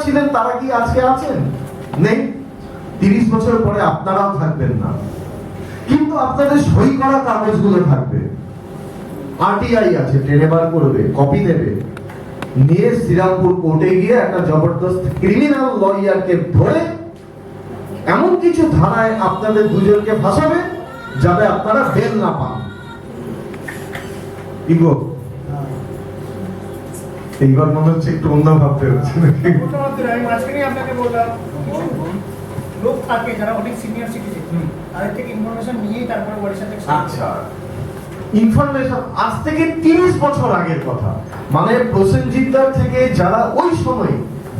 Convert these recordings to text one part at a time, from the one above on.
ছিলেন তারা কি আজকে আছেন? নেই। 30 বছর পরে আপনারাও থাকবেন না, কিন্তু আপনাদের সই করা কাগজগুলো থাকবে। আরটিআই আছে, টেনে বার করবে, কপি দেবে, নিয়ে শ্রীরামপুর কোর্টে গিয়ে একটা জবরদস্ত ক্রিমিনাল লয়ারকে ধরে এমন কিছু ধারায় আপনাদের দুজনকে ফাঁসাবে যাতে আপনারা বেল না পান। ইগো এইবার মনে হচ্ছে একটু অন্য ভাবতে হচ্ছে নাকি? আমি মাঝখানে আপনাকে বললাম লোক থাকে যারা অনেক সিনিয়র সিটিজেন, তাদের থেকে ইনফরমেশন নিয়েই তারপরে ওয়ারিশান থেকে। আচ্ছা, ইনফরমেশন আজ থেকে 30 বছর আগের কথা, মানে প্রসেনজিৎদার থেকে যারা ওই সময়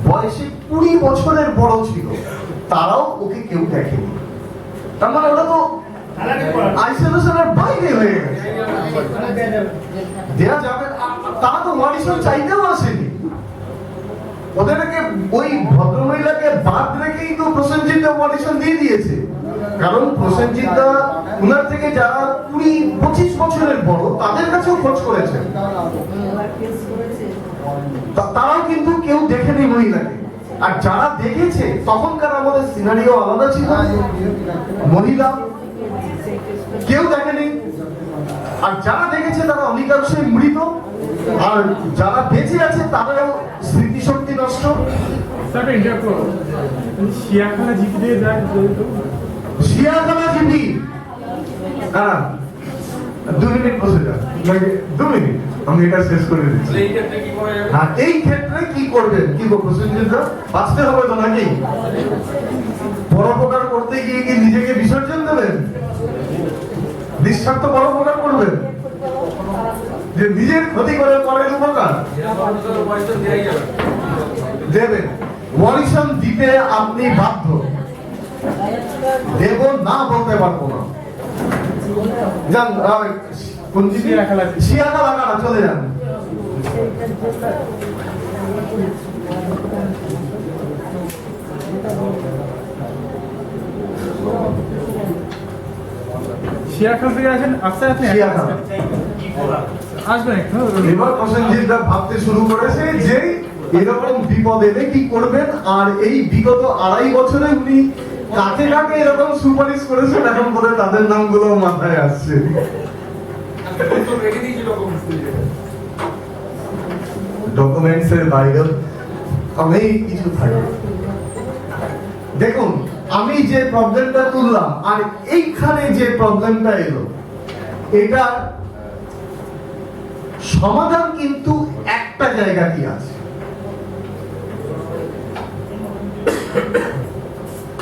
বয়সে 20 বছরের বড় ছিল তারাও ওকে কেউ দেখেনি। তার মানে ওটা তো আইসোলেশনের বাইরে হয়ে গেছে, দেয়া যাবে। তারা তো অডিশন চাইতেও আসেনি, ওদেরকে ওই ভদ্রমহিলাকে বাদ রেখেই তো প্রসেনজিৎ অডিশন দিয়ে দিয়েছে। কারণ প্রসেনজিৎদা উনার থেকে যারা 20-25 বছরের বড় তাদের কাছেও খোঁজ করেছেন, তারাও কিন্তু কেউ দেখেনি মহিলাকে। আর যারা দেখেছে তখনকার আমাদের সিনারিও আলাদা ছিল, মহিলা কেউ দেখেনি। আর যারা দেখেছে তারা অনেকাংশই মৃত, আর যারা বেঁচে আছে তাদেরও স্মৃতিশক্তি নষ্ট। শিয়াখানা জিপি দিয়ে যায়, শিয়াখানা জিপি, হ্যাঁ 2 মিনিট বসে যান, 2 মিনিট আমি এটা শেষ করে দিচ্ছি। হ্যাঁ, এই ক্ষেত্রে কি করবেন? কি প্রসেনজিৎদা বাঁচতে হবে তো নাকি? পরোপকার করতে গিয়ে কি নিজেকে বিসর্জন দেবেন? নিঃস্বার্থ পরোপকার করবেন যে নিজের ক্ষতি করে পরের উপকার দেবেন? ওয়ারিশন দিতে আপনি বাধ্য, দেব না বলতে পারবো না। যান, কোন শিয়াখানা চলে যান। শিয়াখানা থেকে আসেন, আস্তে আস্তে শিয়াখানা আসবেন একটু। এবার প্রসেনজিৎদা ভাবতে শুরু করেছে যে এরকম বিপদ এলে কি করবেন। আর এই বিগত 2.5 বছরে উনি কাকে কাকে এরকম সুপারিশ করেছেন এখন বলে তাদের নামগুলো মাথায় আসছে। ডকুমেন্টসের বাইরে অনেক কিছু থাকে। দেখুন, আমি যে প্রবলেমটা তুললাম আর এইখানে যে প্রবলেমটা এলো, এটা সমাধান কিন্তু একটা জায়গাতেই আছে।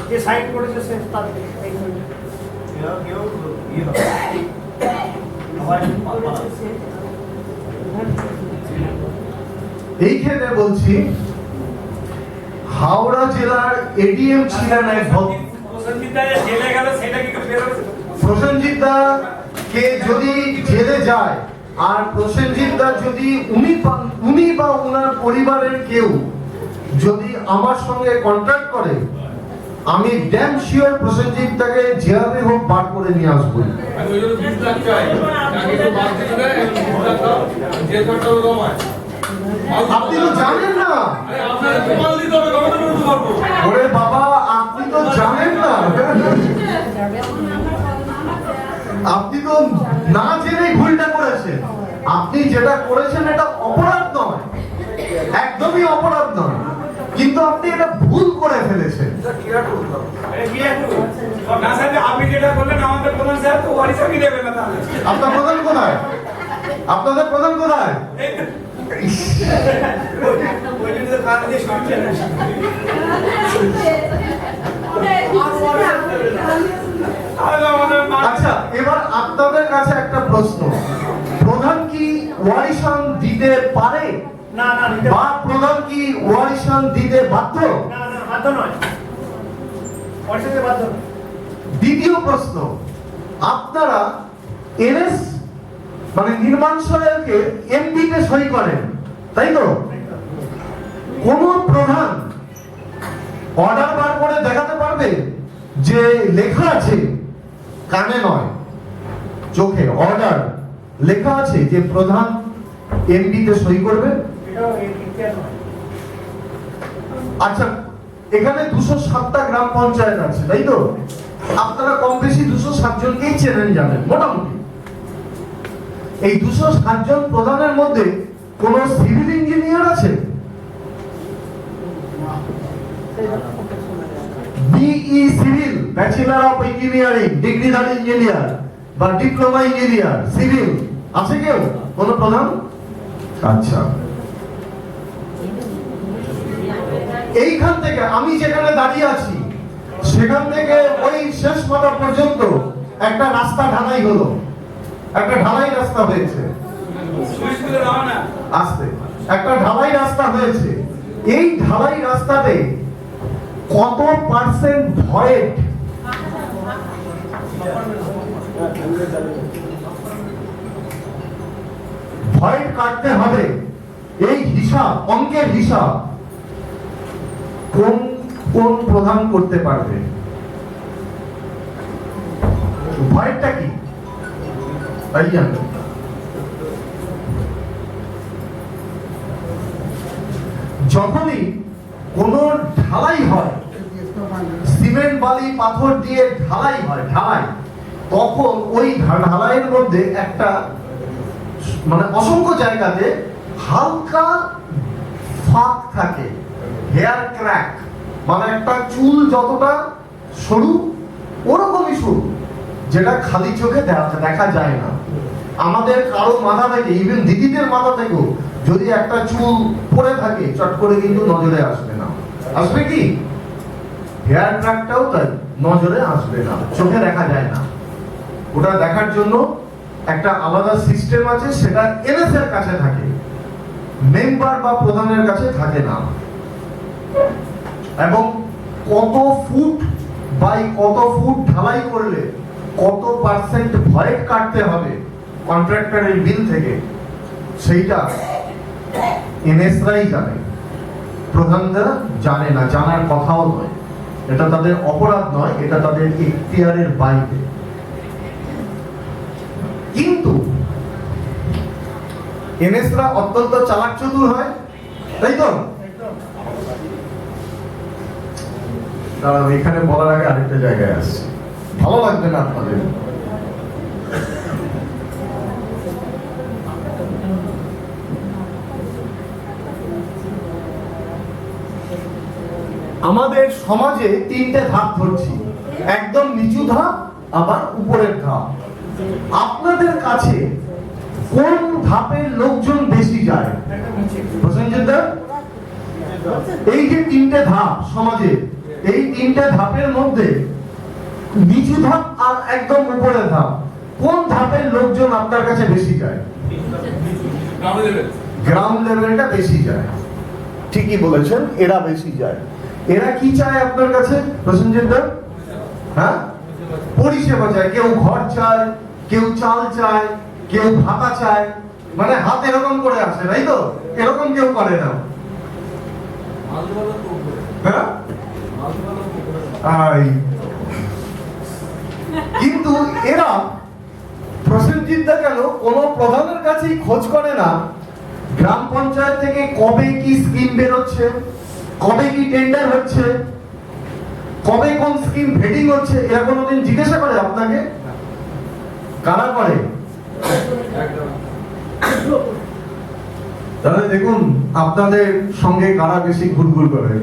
যে সাইড করেছে সে তার এইখানে বলছি, হাওড়া জেলার এডিএম ছিলেন এক প্রসেনজিৎদা কে যদি জেলে যায় আর প্রসেনজিৎদা যদি উনি বা ওনার পরিবারের কেউ যদি আমার সঙ্গে কন্ট্যাক্ট করে, আমি ড্যাম শিওর প্রসেনজিৎদাকে যেভাবে হোক বার করে নিয়ে আসবো। আপনি তো জানেন না, ওরে বাবা আপনি তো জানেন না, আপনি তো না জেনেই ভুলটা করেছেন। আপনি যেটা করেছেন এটা অপরাধ নয়, একদমই অপরাধ নয়, কিন্তু আপনি এটা ভুল করে ফেলেছেন। আপনার প্রধান কোথায়? আপনাদের প্রধান কোথায়? আচ্ছা, এবার আপনাদের কাছে একটা প্রশ্ন, প্রধান কি ওয়ারিশন দিতে পারে? না না, বা প্রধান কি ওয়ারিশন দিতে বাধ্য? না না, বাধ্য নয়, ওয়ারিশন দিতে বাধ্য নয়। দ্বিতীয় প্রশ্ন, আপনারা এনএস মানে নির্মাণ সহায়কে এমপিতে সই করেন, তাই তো? কোন প্রধান অর্ডার বার করে দেখাতে পারবে যে লেখা আছে, কানে নয় চোখে, অর্ডার লেখা আছে যে প্রধান এমপিতে সই করবে? এটাও ইতিহাস নয়। আচ্ছা, এখানে 207টা গ্রাম পঞ্চায়েত আছে, তাই তো? আপনারা কম বেশি 207 জনকেই চেনেন জানেন মোটামুটি। এই 207 জন প্রধানের মধ্যে কোন সিভিল ইঞ্জিনিয়ার আছে? BE civil, bachelor of engineering, ডিগ্রিধারী ইঞ্জিনিয়ার বা ডিপ্লোমা ইঞ্জিনিয়ার সিভিল আছে কেউ কোন প্রধান? আচ্ছা, এইখান থেকে আমি যেখানে দাঁড়িয়ে আছি সেখান থেকে ওই শেষ মাথা পর্যন্ত একটা রাস্তা ঢালাই হলো, একটা ঢালাই রাস্তা হয়েছে, আসতে একটা ঢালাই রাস্তা হয়েছে। এই ঢালাই রাস্তাতে কত পার্সেন্ট ভয়েড? ভয়েড কাটতে হবে, এই হিসাব, অঙ্কের হিসাব কোন কোন প্রধান করতে পারবে? ভয়েডটা কি তাই জানো? যখনই কোন ঢালাই হয়, সিমেন্ট বালি পাথর দিয়ে ঢালাই হয়, ঢালাই, তখন ওই ঢালাইয়ের মধ্যে একটা মানে অসংখ্য জায়গাতে হালকা ফাঁক থাকে, হেয়ার ক্র্যাক, মানে একটা চুল যতটা সরু ওরকমই সরু, যেটা খালি চোখে দেখা যায় না। আমাদের কারো মাথা থেকে, ইভেন দিদিদের মাথা থেকেও যদি একটা চুল পড়ে থাকে চট করে কিন্তু নজরে আসবে না। আসবে কি? হেয়ার ক্র্যাকটাও তাই নজরে আসবে না, চোখে দেখা যায় না। ওটা দেখার জন্য একটা আলাদা সিস্টেম আছে, সেটা এনএস এর কাছে থাকে, মেম্বার বা প্রধানের কাছে থাকে না। এবং কত ফুট বাই কত ফুট ঢালাই করলে কত পার্সেন্ট ভয়েড কাটতে হবে কন্ট্রাক্টরের বিল থেকে, সেইটা এনএসরাই জানে, প্রধানরা জানে না, জানার কথাও নয়। এটা তাদের অপরাধ নয়, এটা তাদের এখতিয়ারের বাইরে। কিন্তু এনএসরা অত্যন্ত চালাক চতুর হয়, তাই তো? দাঁড়াও, এখানে বলার আগে আরেকটা জায়গায় আসছে, ভালো লাগবে না আপনাদের। আমাদের সমাজে তিনটে ধাপ ধরছি, একদম নিচু ধাপ, আবার উপরের ধাপ। আপনাদের কাছে কোন ধাপের লোকজন বেশি যায়? প্রসেনজিৎ দা, এই যে তিনটে ধাপ সমাজে, এই তিনটে ধাপের মধ্যে নিচু ধাপ আর একদম উপরের ধাপ, কোন ধাপের লোকজন আপনার কাছে বেশি যায়? গ্রাউন্ড লেভেলটা বেশি যায়। ঠিকই বলেছেন, এরা বেশি যায়। এরা কি চায় আপনার কাছে প্রসেনজিৎ দা? হ্যাঁ, পরিষেবা চায়। কেউ ঘর চায়, কেউ চাল চায়, কেউ ভাতা চায়, মানে হাত এরকম করে আসে, তাই তো? এরকম কেউ করে না। হ্যাঁ, কিন্তু এরা প্রসেনজিৎ দা কেন কোন প্রধানের কাছেই খোঁজ করে না গ্রাম পঞ্চায়েত থেকে কবে কি স্কিম বেরোচ্ছে, কবে কি টেন্ডার হচ্ছে, কবে কোন স্কিম ভেটিং হচ্ছে, এরা কোনোদিন জিজ্ঞাসা করে আপনাকে? কারা করে? তাহলে দেখুন আপনাদের সঙ্গে কারা বেশি ঘুরঘুর করে।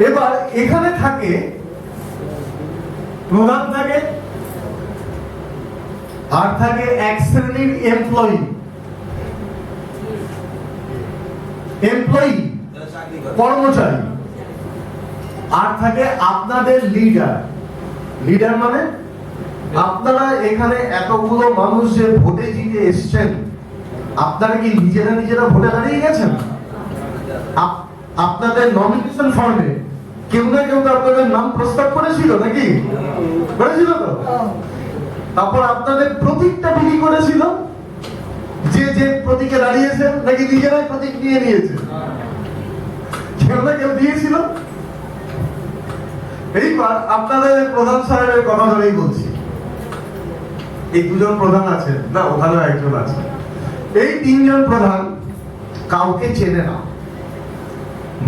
এবার এখানে থাকে প্রধান থাকে, আর থাকে এক শ্রেণীর এমপ্লয়ি, কর্মচারী, আর থাকে আপনাদের লিডার। লিডার মানে আপনারা এখানে এতগুলো মানুষ যে ভোটে জিতে এসছেন, আপনারা কি নিজেরা ভোটে দাঁড়িয়ে গেছেন? আপনাদের নমিনেশন ফর্মে কেউ না কেউ তো আপনাদের নাম প্রস্তাব করেছিল, নাকি করেছিল তো? তারপর আপনাদের প্রতীকটা বিলি করেছিল, যে যে প্রতীকে দাঁড়িয়েছেন, নাকি নিজেরাই প্রতীক নিয়ে নিয়েছে? কেউ না কেউ দিয়েছিল। এইবার আপনাদের প্রধান সাহেবের কথা ধরেই বলছি, এই দুজন প্রধান আছেন না, ওখানে একজন আছে, এই তিনজন প্রধান কাউকে চেনে না,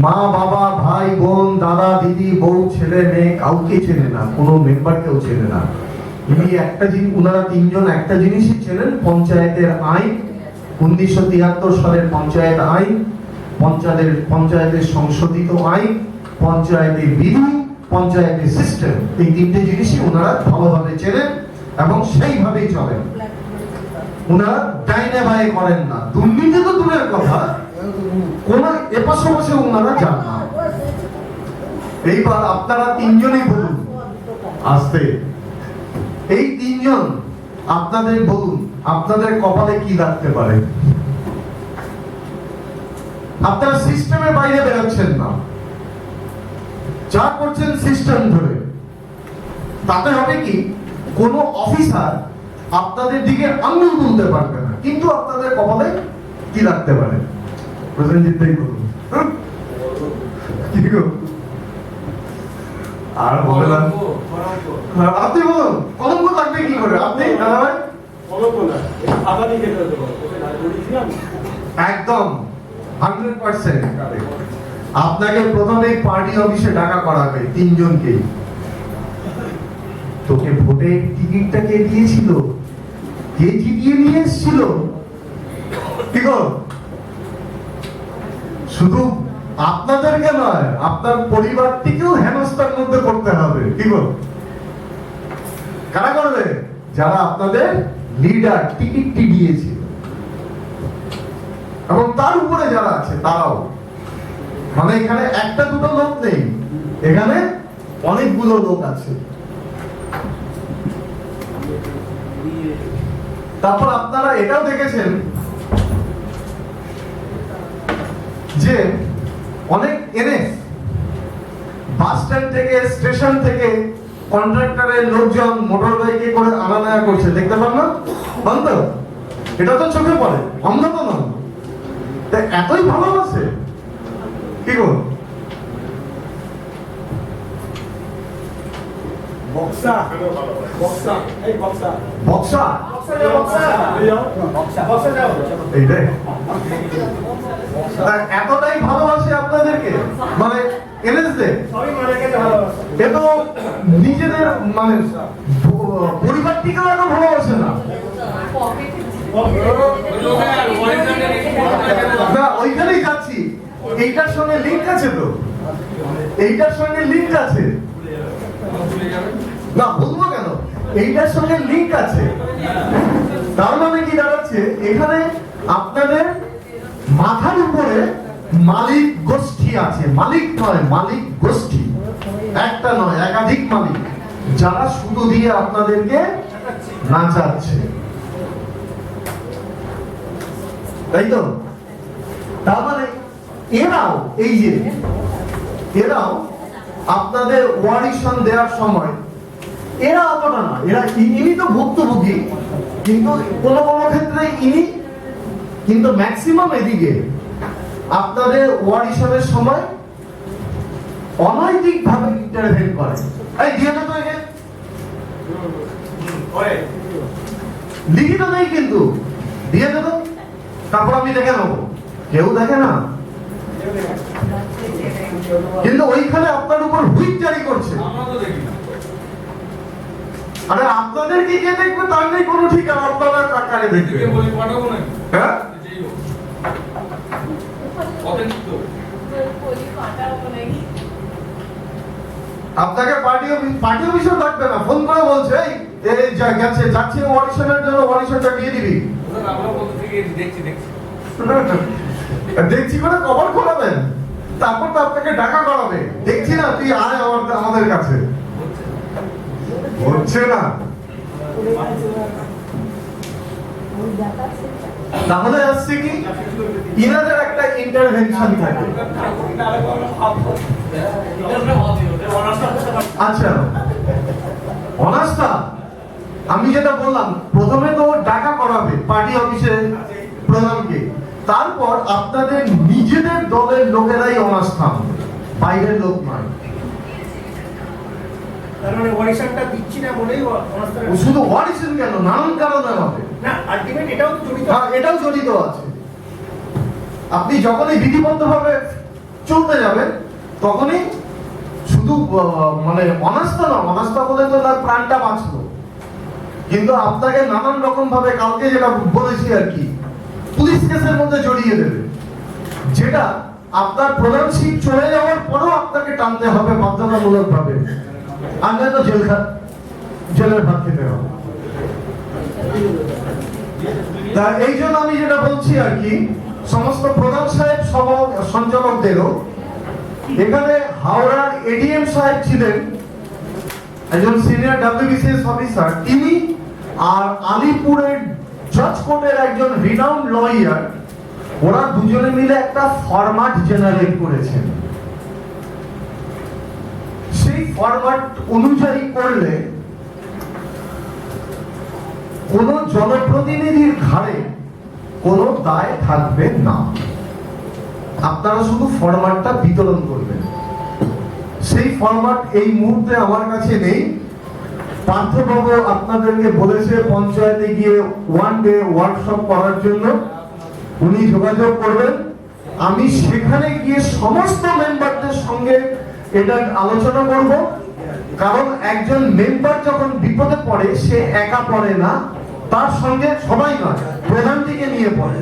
মা বাবা ভাই বোন দাদা দিদি বউ ছেলে মেয়ে কাউকে চেনে না, কোনো মেম্বারকেও চেনে না। ইনি একটা জিনিস, উনারা তিনজন একটা জিনিসই চেনেন, পঞ্চায়েতের আইন, 1973 সালের পঞ্চায়েত আইন, পঞ্চায়েতের সংশোধিত আইন, পঞ্চায়েতের বিধি, পঞ্চায়েতের সিস্টেম, এই তিনটে জিনিসই ওনারা ভালোভাবে চেনেন এবং সেইভাবেই চলেন। ওনারা ডাইনে বায়ে করেন না, দুর্নীতি তো দূরের কথা, কোন এপাশে বসে ওনারা যান না। এইবার আপনারা তিনজনই বলুন আস্তে, এই তিনজন আপনাদের বলুন আপনাদের কপালে কি লাগতে পারে। আপনারা সিস্টেমের বাইরে বেরোচ্ছেন না, যা করছেন সিস্টেম ধরে। তাতে হবে কি, কোন অফিসার আপনাদের দিকে আঙুল তুলতে পারবে না, কিন্তু আপনাদের কপালে কি লাগতে পারে প্রসেনজিৎ ভাই বলুন। কি গো? আর বলে না, আপনি বলুন কলঙ্ক লাগবে কি করে? আপনি দাদা ভাই একদম 100% আপনাকে প্রথমে পার্টি অফিসে ডাকা করাবে তিনজনকেই। তোকে ভোটের টিকিটটা কে দিয়েছিল, কে জিতিয়ে নিয়ে এসেছিল, কি গো? শুধু আপনাদেরকে নয়, আপনার পরিবারটিকেও হেনস্থার মধ্যে করতে হবে, কি গো? কারা করবে? যারা আপনাদের লিডার টিকিটটি দিয়েছিল এবং তার উপরে যারা আছে তারাও। মানে এখানে একটা দুটো লোক নেই, এখানে অনেকগুলো লোক আছে। তারপর আপনারা এটাও দেখেছেন যে অনেক এনএস বাস স্ট্যান্ড থেকে স্টেশন থেকে কন্ট্রাক্টরের লোকজন মোটর বাইকে করে আনা নেওয়া করছে, দেখতে পান না? বন্ধ, এটা তো চোখে পড়ে, অন্ধ তো নয়। তাই এতই ভালোবাসে, কি গো? বক্সা বক্সা এই বক্সা বক্সা এইটাই এতটাই ভালোবাসে আপনাদেরকে, মানে এনএসদের এ তো নিজেদের মানে পরিবারটিকেও এত ভালোবাসে না। না ওইখানেই যাচ্ছি, এইটার সঙ্গে লিঙ্ক আছে তো, এইটার সঙ্গে লিঙ্ক আছে না, বলবো কেন, এইটার সঙ্গে লিঙ্ক আছে। তার মানে কি দাঁড়াচ্ছে, এখানে আপনাদের মাথার উপরে মালিক গোষ্ঠী আছে, মালিক নয় মালিক গোষ্ঠী, একটা নয় একাধিক মালিক, যারা শুধু দিয়ে আপনাদেরকে নাচাচ্ছে, তাই তো? তার মানে এরাও, এই যে এরাও আপনাদের ওয়ারিশন দেওয়ার সময় এরা অতটা না, এরা ইনি তো ভুক্তভোগী, কিন্তু কোনো কোনো ক্ষেত্রে ইনি, কিন্তু ম্যাক্সিমাম এদিকে আপনাদের ওয়ারিশনের সময় অনৈতিক ভাবে ইন্টারভেন করে। এই দিয়ে তো একে লিখিত নেই, কিন্তু দিয়ে দেবো, তারপর আমি দেখে নেবো, কেউ দেখে না, কিন্তু ওইখানে আপনার উপর হুইপ জারি করছে। আরে আপনাদের কি কে দেখবে তার নেই কোনো ঠিকানা, আপনারা কাকারে দেখবে। হ্যাঁ আপনাকে পার্টি অফিসও থাকবে না, ফোন করে বলছে এই গেছে যাচ্ছে অডিশনের জন্য, অডিশনটা দিয়ে দিবি। দেখছি করে কভার করাবেন, তারপর তো আপনাকে ডাকা করাবে, দেখছি না তুই আয় আমাদের কাছে, হচ্ছে না। তাহলে আসছে কি, ইনাদের একটা ইন্টারভেনশন থাকে। আচ্ছা অনাস্থা, আমি যেটা বললাম, প্রথমে তো ডাকা করাবে পার্টি অফিসে প্রধানকে, তারপর আপনাদের নিজেদের দলের লোকেরাই অনাস্থা, বাইরের লোক নয়। মানে অডিশনটা দিচ্ছি না বলেই শুধু অডিশন কেন, নানান কারণে হবে না, আলটিমেট এটাও তো জড়িত, এটাও জড়িত আছে। আপনি যখনই বিধিবদ্ধভাবে চলতে যাবেন তখনই শুধু মানে অনাস্থা বলে তো তার প্রাণটা বাঁচলো, কিন্তু আপনাকে নানান রকম ভাবে কালকে যেটা বলেছি আর কি পুলিশ কেসের মধ্যে জড়িয়ে দেবে, যেটা আপনার প্রধানশিপ চলে যাওয়ার পরেও আপনাকে টানতে হবে বাধ্যতামূলক ভাবে, আর নয়তো জেলের ভাত খেতে হবে। তা এই জন্য আমি যেটা বলছি আর কি, সমস্ত প্রধান সাহেব সহ সঞ্চালকদেরও, এখানে হাওড়ার এডিএম সাহেব ছিলেন একজন সিনিয়র WBCS অফিসার, তিনি আর আলিপুরের জজ কোর্টের একজন রিনাউন্ড লয়ার, ওরা দুজনে মিলে একটা ফরম্যাট জেনারেট করেছেন। সেই ফরম্যাট অনুযায়ী করলে কোন জনপ্রতিনিধির ঘাড়ে কোনো দায় থাকবে না, আপনারা শুধু ফরম্যাটটা বিতরণ করবেন। সেই ফরম্যাট এই মুহূর্তে আমার কাছে নেই। পার্থবাবু আপনাদেরকে বলেছে পঞ্চায়েতে গিয়ে 1 ডে ওয়ার্কশপ করার জন্য, উনি যোগাযোগ করবেন। আমি সেখানে গিয়ে সমস্ত মেম্বারদের সঙ্গে এটা আলোচনা করব, কারণ একজন মেম্বার যখন বিপদে পড়ে সে একা পড়ে না, তার সঙ্গে সবাই নয়, প্রধানটিকে নিয়ে পড়ে,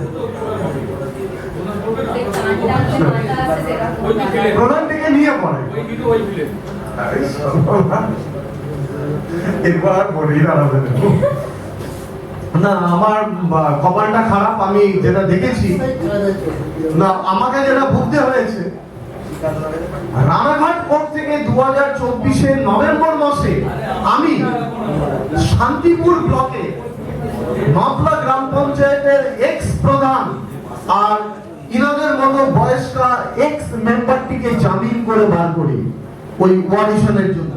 প্রধানটিকে নিয়ে পড়ে। এবার বলি না, আমার কপালটা খারাপ, আমি যেটা দেখেছি না, আমাকে যেটা ভুগতে হয়েছে, রানাঘাট কোর্ট থেকে 2024 নভেম্বর মাসে আমি শান্তিপুর ব্লকে নবলা গ্রাম পঞ্চায়েতের এক্স প্রধান আর ইনাদের মতো বয়স্কা এক্স মেম্বারটিকে জামিন করে বার করি ওই অডিশনের জন্য।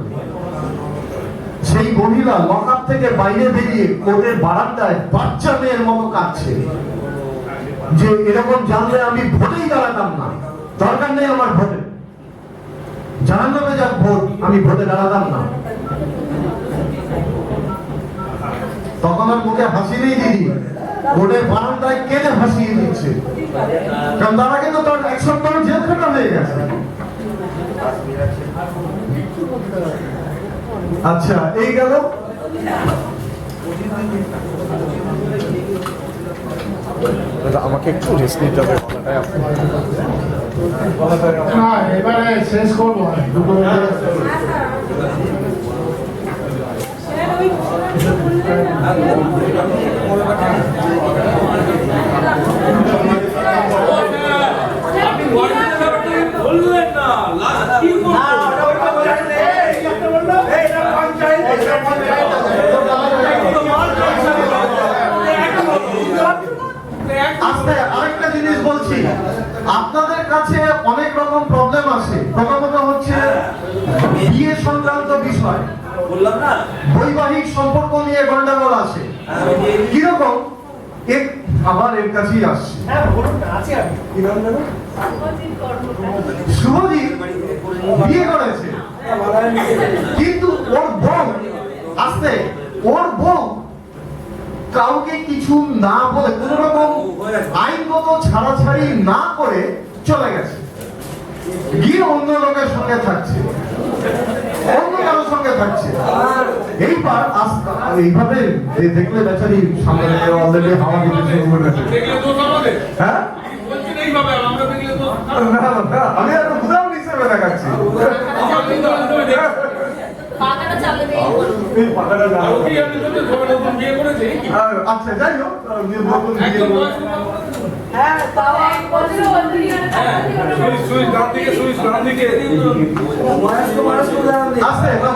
সেই মহিলা লকআপ থেকে বাইরে বেরিয়ে কোর্টের বারান্দায় বাচ্চা মেয়ের মতো কাঁদছে যে এরকম জানলে আমি ভোটেই দাঁড়াতাম না, দরকার নেই আমার ভোটে, জানানো যাক ভোট, আমি ভোটে দাঁড়াতাম না। তখন আর মুখে হাসি নেই দিদি, কোর্টের বারান্দায় কেঁদে ভাসিয়ে দিচ্ছে, কারণ তারা কিন্তু তার 1 সপ্তাহ জেল খাটা হয়ে গেছে। আচ্ছা, এই গেল। আমাকে একটু রেস্ট নিতে হবে। না, এবারে শেষ করবো দুটো বললেন না লাস্ট কি আস্তে আরেকটা জিনিস বলছি, আপনাদের কাছে অনেক রকম প্রবলেম আছে। প্রথমত হচ্ছে বিয়ে সংক্রান্ত বিষয়, বললাম না, বৈবাহিক সম্পর্ক নিয়ে গন্ডগোল আছে। কিরকম? আবার এর কাছেই আসছে। হ্যাঁ বলুন না, আছি আমি। শুভজিৎ বিয়ে করেছে, কিন্তু ওর বউ আসতে, ওর বউ কাউকে কিছু না বলে, কোন রকম আইনগত ছাড়াছাড়ি না করে চলে গেছে, গিয়ে অন্য লোকের সঙ্গে থাকছে, অন্য কারোর সঙ্গে থাকছে। এইবার এইভাবে দেখলে বেচারি সামনে অলরেডি হাওয়া দিতে শুরু করেছে। হ্যাঁ, আমি একটা উদাহরণ হিসেবে দেখাচ্ছি। আচ্ছা, যাই হোক,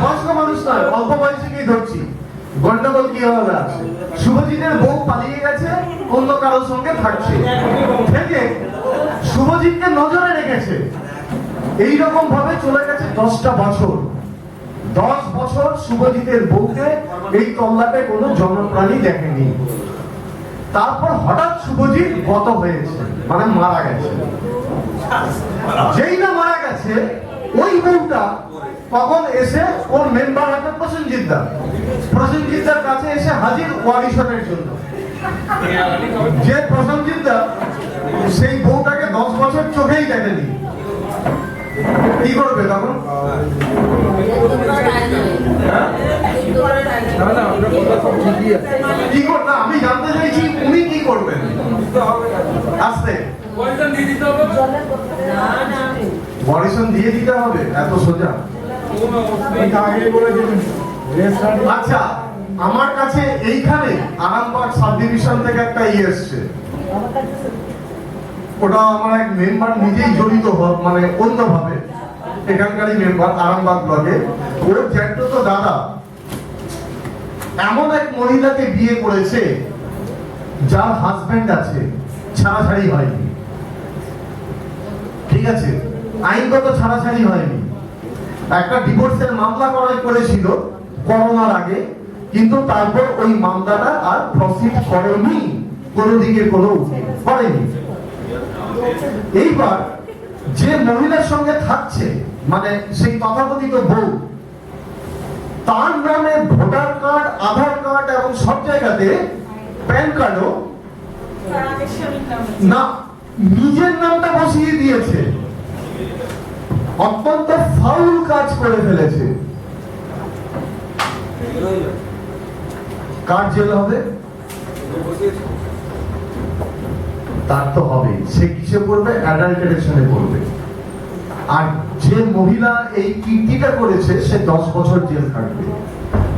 বয়স্ক মানুষ নয়, অল্প বয়সীকেই ধরছি। গন্ডগোল কি হবে আছে? শুভজিতের বউ পালিয়ে গেছে, অন্য কারোর সঙ্গে থাকছে, থেকে শুভজিৎকে নজরে রেখেছে। এইরকম ভাবে চলে গেছে 10টা বছর। 10 বছর শুভজিতের বউকে এই তল্লাটে কোনো জনপ্রাণী দেখেনি। তারপর হঠাৎ শুভজিৎ গত হয়েছে, মানে মারা গেছে। যেই না মারা গেছে, ওই বউটা তখন এসে ওর মেম্বার হাতে প্রসেনজিৎদার কাছে এসে হাজির অডিশনের জন্য। যে প্রসেনজিৎদা সেই বউটাকে বছর চোখেই দেখেনি, কি করবে তখন? হ্যাঁ? না না আমরা কথা সব ঠিকই আছে। কি করবে? আমি জানতে চাইছি উনি কি করবেন। আসতে পয়সা দিয়ে দিতে হবে বডিশন দিয়ে দিতে হবে, এত সোজা? আগে বলে দিন আচ্ছা, আমার কাছে এইখানে আরামবাগ সাব ডিভিশন থেকে একটা এসছে, ওটা আমার এক মেম্বার নিজেই জড়িত মানে অন্যভাবে এখানকারই মেম্বার আরামবাগ ব্লকে। ওর জ্যাঠতো দাদা এমন এক মহিলাকে বিয়ে করেছে যার হাজবেন্ড আছে, ছাড়াছাড়ি হয়নি, ঠিক আছে, আইনগত ছাড়াছাড়ি হয়নি, একটা ডিভোর্সের মামলা করেছিল করোনার আগে, কিন্তু তারপর ওই মামলাটা আর প্রসিড করেনি, কোনো দিকে কোনো উকিল করেনি। এইবার যে মহিলার সঙ্গে থাকছে মানে সেই তথাকথিত বউ, তার নামে ভোটার কার্ড, আধার কার্ড এবং সব জায়গাতে প্যান কার্ডও না, নিজের নামটা বসিয়ে দিয়েছে। অত্যন্ত ফাউল কাজ করে ফেলেছে। কার জেল হবে? তার তো হবে, সে কিসে পড়বে? অ্যাডাল্টারেশনে পড়বে। আর যে মহিলা এই কীর্তিটা করেছে সে 10 বছর জেল কাটবে।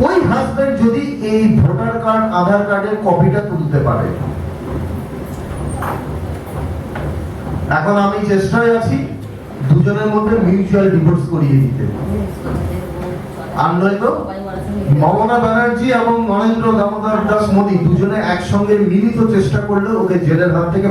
ওই হাজবেন্ড যদি এই ভোটার কার্ড, আধার কার্ডের কপিটা তুলতে পারে, এখন আমি চেষ্টায় আছি দুজনের মধ্যে মিউচুয়াল ডিভোর্স করিয়ে দিতে। আর নয়তো মমতা ব্যানার্জি এবং নরেন্দ্র দামোদর দাস মোদী দুজনে একসঙ্গে মিলিত চেষ্টা করলে ওকে জেলের হাত থেকে